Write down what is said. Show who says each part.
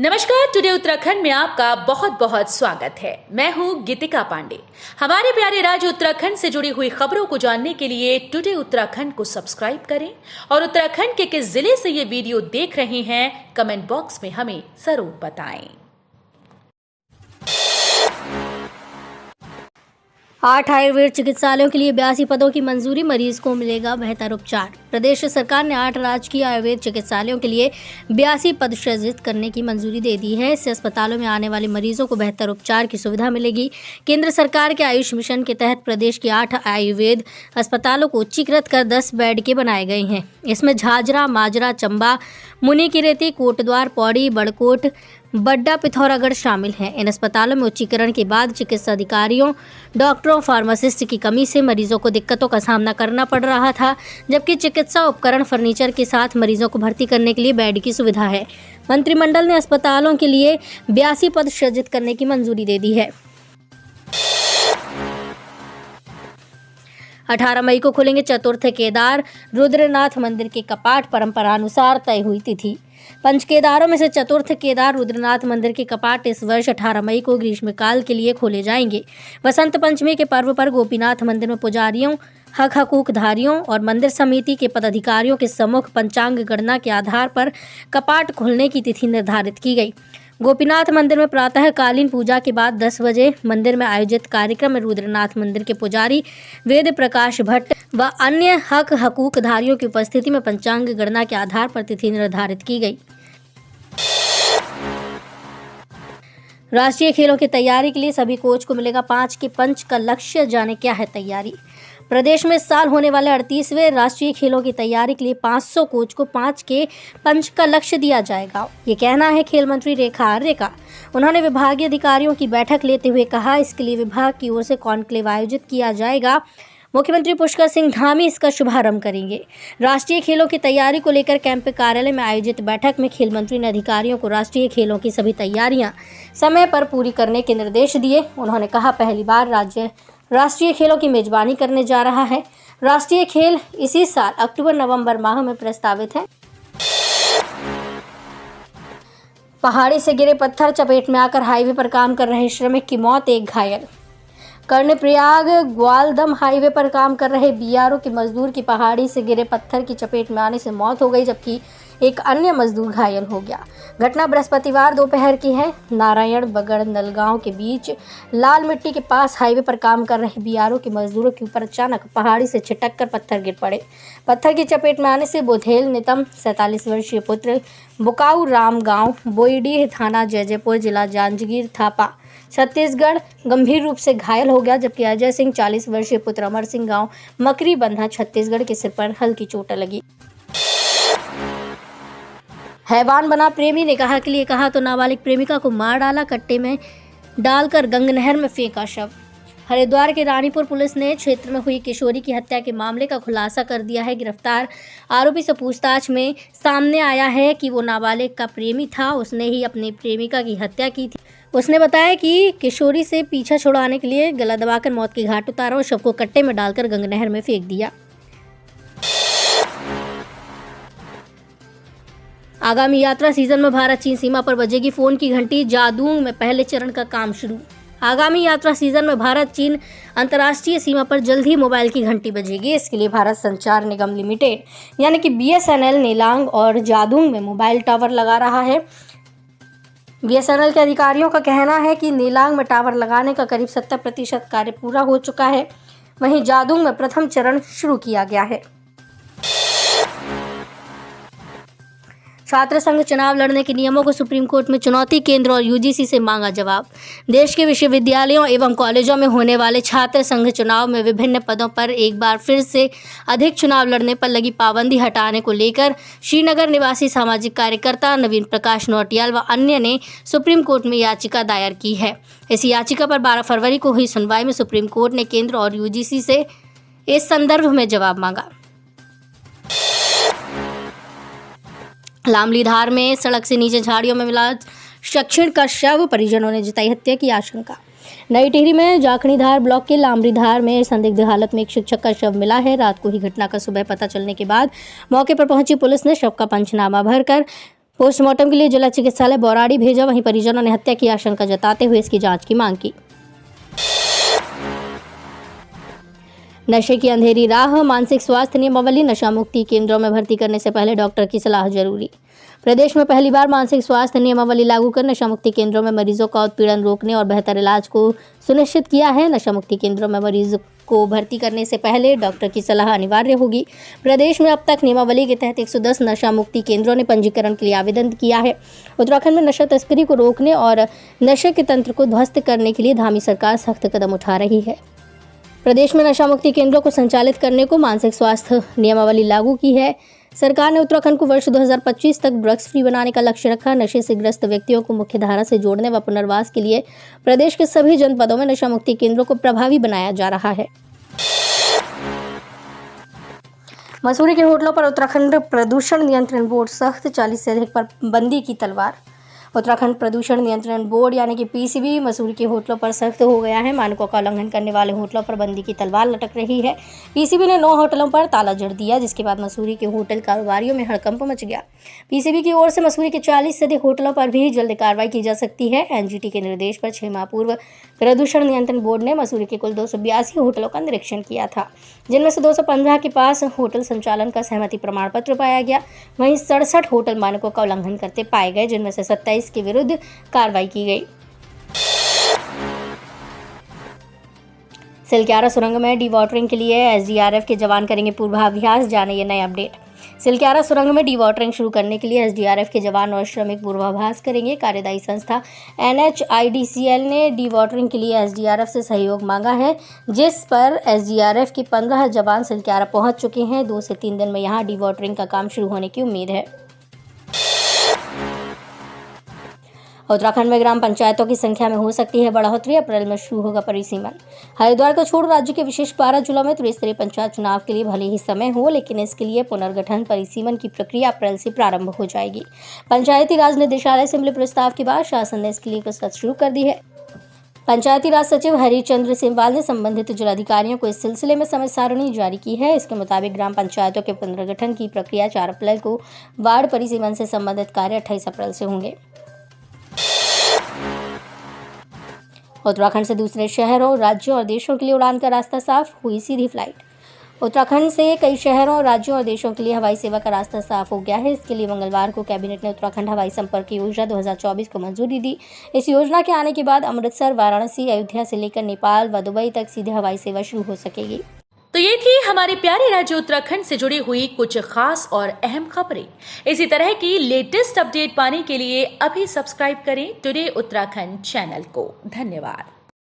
Speaker 1: नमस्कार। टुडे उत्तराखंड में आपका बहुत बहुत स्वागत है। मैं हूं गीतिका पांडे। हमारे प्यारे राज्य उत्तराखंड से जुड़ी हुई खबरों को जानने के लिए टुडे उत्तराखंड को सब्सक्राइब करें और उत्तराखंड के किस जिले से ये वीडियो देख रहे हैं कमेंट बॉक्स में हमें जरूर बताएं।
Speaker 2: 8 आयुर्वेद चिकित्सालयों के लिए 82 पदों की मंजूरी, मरीज को मिलेगा बेहतर उपचार। प्रदेश सरकार ने 8 राजकीय आयुर्वेद चिकित्सालयों के लिए 82 पद सृजित करने की मंजूरी दे दी है। इससे अस्पतालों में आने वाले मरीजों को बेहतर उपचार की सुविधा मिलेगी। केंद्र सरकार के आयुष मिशन के तहत प्रदेश के 8 आयुर्वेद अस्पतालों को उच्चीकृत कर 10 बेड के बनाए गए हैं। इसमें झाझरा, माजरा, चंबा, मुनिकीरेती, कोटद्वार, पौड़ी, बड़कोट, बड्डा, पिथौरागढ़ शामिल हैं। इन अस्पतालों में उच्चीकरण के बाद चिकित्सा अधिकारियों, डॉक्टरों, फार्मासिस्ट की कमी से मरीजों को दिक्कतों का सामना करना पड़ रहा था, जबकि चिकित्सा उपकरण, फर्नीचर के साथ मरीजों को भर्ती करने के लिए बेड की सुविधा है। मंत्रिमंडल ने अस्पतालों के लिए 82 पद सृजित करने की मंजूरी दे दी है। 18 मई को खुलेंगे चतुर्थ केदार रुद्रनाथ मंदिर के कपाट, परंपरानुसार तय हुई तिथि। पंच केदारों में से चतुर्थ केदार रुद्रनाथ मंदिर के कपाट इस वर्ष 18 मई को ग्रीष्मकाल के लिए खोले जाएंगे। वसंत पंचमी के पर्व पर गोपीनाथ मंदिर में पुजारियों, हक हकूक धारियों और मंदिर समिति के पदाधिकारियों के सम्मुख पंचांग गणना के आधार पर कपाट खोलने की तिथि निर्धारित की गई। गोपीनाथ मंदिर में प्रातःकालीन पूजा के बाद 10 बजे मंदिर में आयोजित कार्यक्रम में रुद्रनाथ मंदिर के पुजारी वेद प्रकाश भट्ट व अन्य हक हकूक धारियों की उपस्थिति में पंचांग गणना के आधार पर तिथि निर्धारित की गई। राष्ट्रीय खेलों की तैयारी के लिए सभी कोच को मिलेगा 5 के पंच का लक्ष्य। जाने क्या है तैयारी। प्रदेश में इस साल होने वाले 38वें राष्ट्रीय खेलों की तैयारी के लिए 500 कोच को 5 के पंच का लक्ष्य दिया जाएगा। ये कहना है खेल मंत्री रेखा आर्य का। उन्होंने विभागीय अधिकारियों की बैठक लेते हुए कहा, इसके लिए विभाग की ओर से कॉन्क्लेव आयोजित किया जाएगा। मुख्यमंत्री पुष्कर सिंह धामी इसका शुभारंभ करेंगे। राष्ट्रीय खेलों की तैयारी को लेकर कैंप कार्यालय में आयोजित बैठक में खेल मंत्री ने अधिकारियों को राष्ट्रीय खेलों की सभी तैयारियां समय पर पूरी करने के निर्देश दिए। उन्होंने कहा, पहली बार राज्य राष्ट्रीय खेलों की मेजबानी करने जा रहा है। राष्ट्रीय खेल इसी साल अक्टूबर-नवंबर माह में प्रस्तावित है। पहाड़ी से गिरे पत्थर चपेट में आकर हाईवे पर काम कर रहे श्रमिक की मौत, 1 घायल। कर्णप्रयाग ग्वालदम हाईवे पर काम कर रहे बीआरओ के मजदूर की पहाड़ी से गिरे पत्थर की चपेट में आने से मौत हो गई, जबकि एक अन्य मजदूर घायल हो गया। घटना बृहस्पतिवार दोपहर की है। नारायण बगड़ नलगांव के बीच लाल मिट्टी के पास हाईवे पर काम कर रहे बीआरओ के मजदूरों के ऊपर अचानक पहाड़ी से छिटक कर पत्थर गिर पड़े। पत्थर की चपेट में आने से बोधेल नितम 47 वर्षीय पुत्र बुकाऊ राम गांव बोईडीह थाना जयजयपुर जिला जांजगीर थापा छत्तीसगढ़ गंभीर रूप से घायल हो गया, जबकि अजय सिंह 40 वर्षीय पुत्र अमर सिंह गांव मकरी बंधा छत्तीसगढ़ के सिर पर हल्की चोट लगी। हैवान बना प्रेमी ने कहा के लिए कहा तो नाबालिग प्रेमिका को मार डाला, कट्टे में डालकर गंग नहर में फेंका शव। हरिद्वार के रानीपुर पुलिस ने क्षेत्र में हुई किशोरी की हत्या के मामले का खुलासा कर दिया है। गिरफ्तार आरोपी से पूछताछ में सामने आया है कि वो नाबालिग का प्रेमी था। उसने ही अपनी प्रेमिका की हत्या की थी। उसने बताया कि किशोरी से पीछा छुड़ाने के लिए गला दबाकर मौत की घाट उतारा और शव को कट्टे में डालकर गंग नहर में फेंक दिया। आगामी यात्रा सीजन में भारत चीन सीमा पर बजेगी फोन की घंटी। जादूंग में पहले चरण का काम शुरू। आगामी यात्रा सीजन में भारत चीन अंतर्राष्ट्रीय सीमा पर जल्द ही मोबाइल की घंटी बजेगी। इसके लिए भारत संचार निगम लिमिटेड यानी कि BSNL नेलांग और जादूंग में मोबाइल टावर लगा रहा है। BSNL के अधिकारियों का कहना है कि नेलांग में टावर लगाने का करीब 70% कार्य पूरा हो चुका है। वहीं जादूंग में प्रथम चरण शुरू किया गया है। छात्र संघ चुनाव लड़ने के नियमों को सुप्रीम कोर्ट में चुनौती, केंद्र और UGC से मांगा जवाब। देश के विश्वविद्यालयों एवं कॉलेजों में होने वाले छात्र संघ चुनाव में विभिन्न पदों पर एक बार फिर से अधिक चुनाव लड़ने पर लगी पाबंदी हटाने को लेकर श्रीनगर निवासी सामाजिक कार्यकर्ता नवीन प्रकाश नौटियाल व अन्य ने सुप्रीम कोर्ट में याचिका दायर की है। इस याचिका पर 12 फरवरी को हुई सुनवाई में सुप्रीम कोर्ट ने केंद्र और UGC से इस संदर्भ में जवाब मांगा। लामलीधार में सड़क से नीचे झाड़ियों में मिला शक्षिण का शव, परिजनों ने जताई हत्या की आशंका। नई टिहरी में जाखणीधार ब्लॉक के लामलीधार में संदिग्ध हालत में एक शिक्षक का शव मिला है। रात को ही घटना का सुबह पता चलने के बाद मौके पर पहुंची पुलिस ने शव का पंचनामा भरकर पोस्टमार्टम के लिए जिला चिकित्सालय बौराड़ी भेजा। वहीं परिजनों ने हत्या की आशंका जताते हुए इसकी जांच की मांग की। नशे की अंधेरी राह, मानसिक स्वास्थ्य नियमावली, नशा मुक्ति केंद्रों में भर्ती करने से पहले डॉक्टर की सलाह जरूरी। प्रदेश में पहली बार मानसिक स्वास्थ्य नियमावली लागू कर नशा मुक्ति केंद्रों में मरीजों का उत्पीड़न रोकने और बेहतर इलाज को सुनिश्चित किया है। नशा मुक्ति केंद्रों में मरीज को भर्ती करने से पहले डॉक्टर की सलाह अनिवार्य होगी। प्रदेश में अब तक नियमावली के तहत 110 नशा मुक्ति केंद्रों ने पंजीकरण के लिए आवेदन किया है। उत्तराखंड में नशा तस्करी को रोकने और नशे के तंत्र को ध्वस्त करने के लिए धामी सरकार सख्त कदम उठा रही है। प्रदेश में नशा मुक्ति केंद्रों को संचालित करने को मानसिक स्वास्थ्य नियमावली लागू की है। सरकार ने उत्तराखंड को वर्ष 2025 तक ड्रग्स फ्री बनाने का लक्ष्य रखा। नशे से ग्रस्त व्यक्तियों को मुख्य धारा से जोड़ने व पुनर्वास के लिए प्रदेश के सभी जनपदों में नशा मुक्ति केंद्रों को प्रभावी बनाया जा रहा है। मसूरी के होटलों पर उत्तराखंड प्रदूषण नियंत्रण बोर्ड सख्त, 40 से अधिक पाबंदी की तलवार। उत्तराखंड प्रदूषण नियंत्रण बोर्ड यानी कि पीसीबी मसूरी के होटलों पर सख्त हो गया है। मानकों का उल्लंघन करने वाले होटलों पर बंदी की तलवार लटक रही है। पीसीबी ने 9 होटलों पर ताला जड़ दिया, जिसके बाद मसूरी के होटल कारोबारियों में हड़कंप मच गया। पीसीबी की ओर से मसूरी के 40 से अधिक होटलों पर भी जल्द कार्रवाई की जा सकती है। एनजीटी के निर्देश पर 6 माह पूर्व प्रदूषण नियंत्रण बोर्ड ने मसूरी के कुल 282 होटलों का निरीक्षण किया था, जिनमें से 215 के पास होटल संचालन का सहमति प्रमाण पत्र पाया गया। वहीं 67 होटल मानकों का उल्लंघन करते पाए गए, जिनमें से 27 के विरुद्ध कार्रवाई की गई। सिलक्यारा सुरंग में डीवाटरिंग के लिए एसडीआरएफ के जवान करेंगे पूर्वाभ्यास। जाने ये नए अपडेट। सिलक्यारा सुरंग में डीवाटरिंग शुरू करने के लिए एसडीआरएफ के जवान और श्रमिक पूर्वाभ्यास करेंगे। कार्यदायी संस्था NHIDCL ने डीवाटरिंग के लिए एसडीआरएफ से सहयोग मांगा है, जिस पर एसडीआरएफ के 15 जवान सिलक्यारा पहुंच चुके हैं। 2 से 3 दिन में यहां डीवाटरिंग का काम शुरू होने की उम्मीद है। उत्तराखंड में ग्राम पंचायतों की संख्या में हो सकती है बढ़ोतरी। अप्रैल में शुरू होगा परिसीमन। हरिद्वार को छोड़ राज्य के विशेष 12 जिलों में त्रिस्तरीय पंचायत चुनाव के लिए भले ही समय हो, लेकिन इसके लिए पुनर्गठन परिसीमन की प्रक्रिया अप्रैल से प्रारंभ हो जाएगी। पंचायती राज निदेशालय से मिले प्रस्ताव के बाद शासन ने इसके लिए कसरत शुरू कर दी है। पंचायती राज सचिव हरिचंद्र सिंहवाल ने संबंधित जिलाधिकारियों को इस सिलसिले में समय सारणी जारी की है। इसके मुताबिक ग्राम पंचायतों के पुनर्गठन की प्रक्रिया 4 अप्रैल को, वार्ड परिसीमन से संबंधित कार्य 28 अप्रैल से होंगे। उत्तराखंड से दूसरे शहरों, राज्यों और देशों के लिए उड़ान का रास्ता साफ, हुई सीधी फ्लाइट। उत्तराखंड से कई शहरों, राज्यों और देशों के लिए हवाई सेवा का रास्ता साफ हो गया है। इसके लिए मंगलवार को कैबिनेट ने उत्तराखंड हवाई संपर्क योजना 2024 को मंजूरी दी। इस योजना के आने के बाद अमृतसर, वाराणसी, अयोध्या से लेकर नेपाल व दुबई तक सीधे हवाई सेवा शुरू हो सकेगी।
Speaker 1: तो ये थी हमारे प्यारे राज्य उत्तराखंड से जुड़ी हुई कुछ खास और अहम खबरें। इसी तरह की लेटेस्ट अपडेट पाने के लिए अभी सब्सक्राइब करें टुडे उत्तराखंड चैनल को। धन्यवाद।